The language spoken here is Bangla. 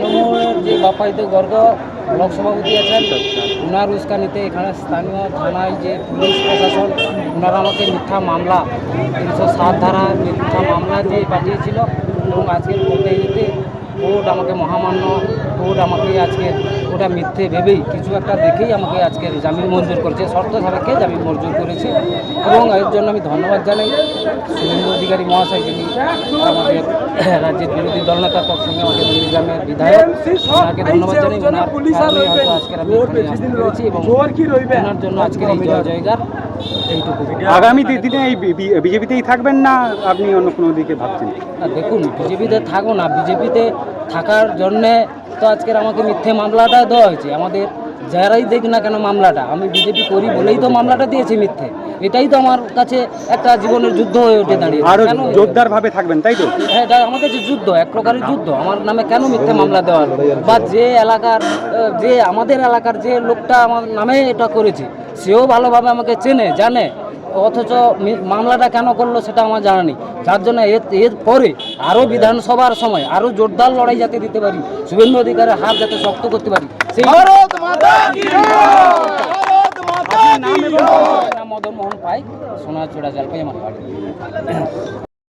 তৃণমূলের যে বাপায়িত গর্গ ব্লক সভাপতি আছেন, ওনার উস্কানিতে এখানে স্থানীয় থানায় যে পুলিশ প্রশাসন ওনারা আমাকে মিথ্যা মামলা 307 ধারা মিথ্যা মামলা দিয়ে পাঠিয়েছিল এবং আজকের কোর্টে যেতে কোর্ট আমাকে মহামান্য কোর্ট আমাকে আজকে ওটা মিথ্যে ভেবেই কিছু একটা দেখেই আমাকে আজকের জামিন মঞ্জুর করেছে, শর্ত সাপেক্ষে জামিন মঞ্জুর করেছে এবং এর জন্য আমি ধন্যবাদ জানাই শুভেন্দু অধিকারী মহাশয়, যিনি আমাদের রাজ্যের বিরোধী দলনেতা সঙ্গে আমাদের নন্দীগ্রামের বিধায়ক, ওনাকে ধন্যবাদ জানাই। ওনার কারণেই হয়তো আজকের আমি এখানে আসতে পেরেছি এবং ওনার জন্য আজকের এই জয় জয়গার এইটুকু। আগামী দিনে এই বিজেপিতেই থাকবেন না আপনি অন্য কোনো দিকে ভাবছেন? না দেখুন, বিজেপিতে থাকো না, বিজেপিতে থাকার জন্যে তো আজকের আমাকে মিথ্যে মামলাটা দেওয়া হয়েছে। আমাদের যারাই দেখ না কেন মামলাটা, আমি বিজেপি করি বলেই তো মামলাটা দিয়েছি মিথ্যে। এটাই তো আমার কাছে একটা জীবনের যুদ্ধ হয়ে ওঠে দাঁড়িয়ে। আরো জোরদার ভাবে থাকবেন তাই তো? হ্যাঁ, এটা আমার কাছে যুদ্ধ, এক প্রকারের যুদ্ধ। আমার নামে কেন মিথ্যে মামলা দেওয়া হলো? বা যে এলাকার যে আমাদের এলাকার যে লোকটা আমার নামে এটা করেছে সেও ভালোভাবে আমাকে চেনে জানে, অথচ মামলাটা কেন করলো সেটা আমার জানা নেই। যার জন্য এর পরে আরও বিধানসভার সময় আরও জোরদার লড়াই যাতে দিতে পারি, শুভেন্দু অধিকারের হাত যাতে শক্ত করতে পারি, সেই নাম মদন মোহন পাইক, সোনাচূড়া জলপাই আমার বাড়ি।